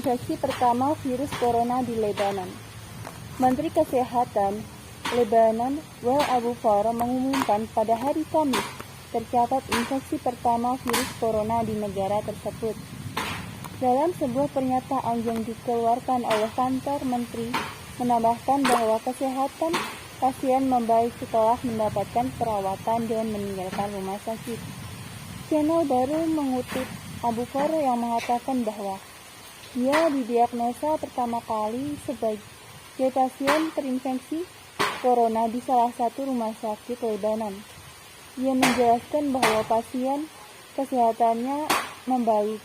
terinfeksi pertama virus corona di Lebanon. Menteri Kesehatan Lebanon, Wael Abu Farah, mengumumkan pada hari Kamis tercatat infeksi pertama virus corona di negara tersebut. Dalam sebuah pernyataan yang dikeluarkan oleh kantor menteri, menambahkan bahwa kesehatan pasien membaik setelah mendapatkan perawatan dan meninggalkan rumah sakit. Channel baru mengutip Abu Farah yang mengatakan bahwa dia didiagnosa pertama kali sebagai pasien terinfeksi corona di salah satu rumah sakit Lebanon. Ia menjelaskan bahwa pasien kesehatannya membaik.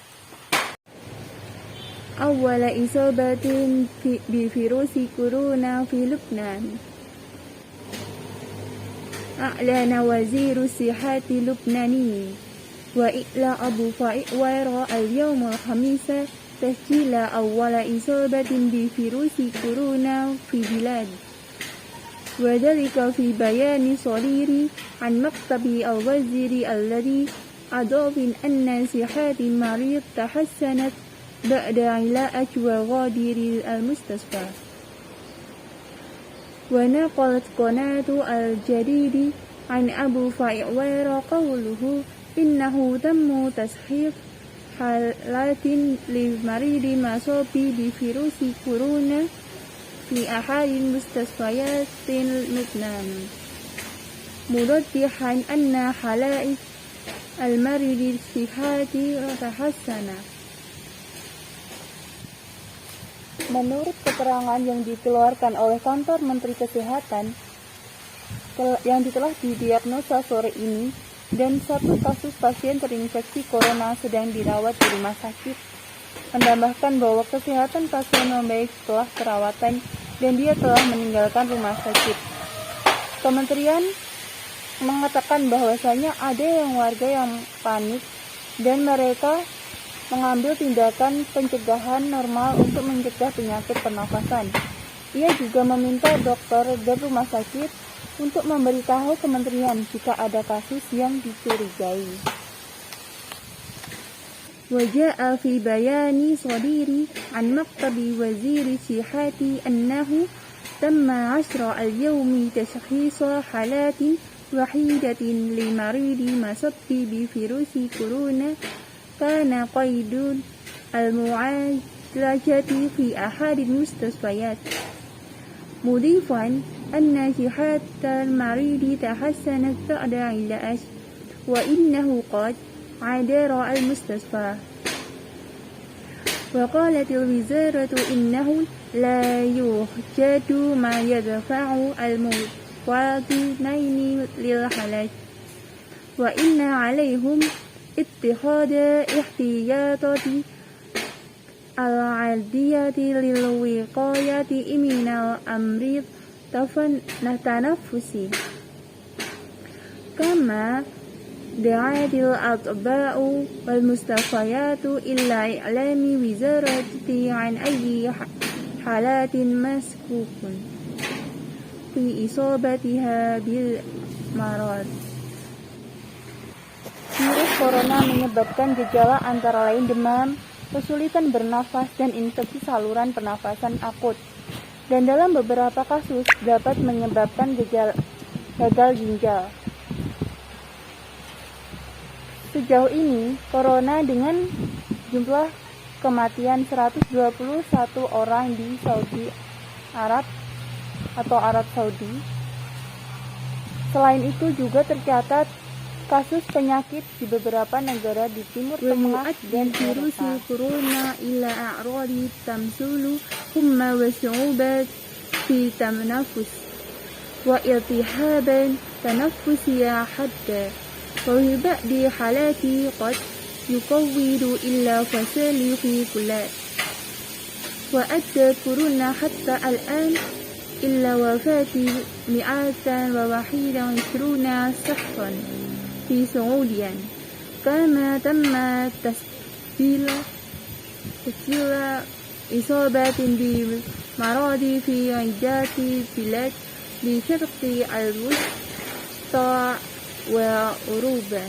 أول إصابة بفيروس كورونا في لبنان. أعلن وزير الصحة اللبناني وائل أبو فائق اليوم الخميس تسجيل أول إصابة بفيروس كورونا في البلاد، وذلك في بيان صريح عن مكتب الوزير الذي أضاف أن صحة المريض تحسنت بعد علاج وغادر المستشفى. ونقلت قناة الجديد عن أبو فائق قوله إنه تم تصحيح حالات لمريض مصاب بفيروس كورونا في أحد مستشفيات لبنان، موضحا أن حالات المريض الصحة تحسنت. Menurut keterangan yang dikeluarkan oleh kantor Menteri Kesehatan, yang telah didiagnosa sore ini, dan satu kasus pasien terinfeksi corona sedang dirawat di rumah sakit, menambahkan bahwa kesehatan pasien membaik setelah perawatan dan dia telah meninggalkan rumah sakit. Kementerian mengatakan bahwasanya ada warga yang panik dan mereka mengambil tindakan pencegahan normal untuk mencegah penyakit pernafasan. Ia juga meminta dokter dan rumah sakit untuk memberitahu kementerian jika ada kasus yang dicurigai. وجاء في بيان صريح عن مكتب وزير الصحة أنه تم عشر اليوم تشخيص حالات وحيدة لمريض مصاب بفيروس كورونا كان قيد المعالجة في أحد المستشفيات، مضيفا أن صحة المريض تحسنت بعد علاج وإنه قد عادر المستشفى. وقالت الوزارة إنه لا يوجد ما يدفع المواطنين للعلاج، وإن عليهم اتخاذ احتياطات العادية للوقاية من الأمراض التنفسية. كما دعت الأطباء والمستشفيات إلى إعلام وزارة عن أي حالات مشكوك في إصابتها بالمرض. Virus corona menyebabkan gejala antara lain demam, kesulitan bernafas, dan infeksi saluran pernafasan akut. Dan dalam beberapa kasus dapat menyebabkan gagal ginjal. Sejauh ini, corona dengan jumlah kematian 121 orang di Saudi Arab atau Arab Saudi. Selain itu juga tercatat kasus penyakit di beberapa negara di Timur Tengah dan virus corona ila a'radi tamsulu humma wa su'ubat fi tanafus wa iltihaban tanafusiyya hadda wa fi ba'di halati qad yuqawwidu illa fasali fi kullat wa adda corona hatta al'an illa wafati 121 شخصا في سعوديا، كما تم تسجيل إصابات بمرض في عدة بلاد بشرق الوسطى وأوروبا.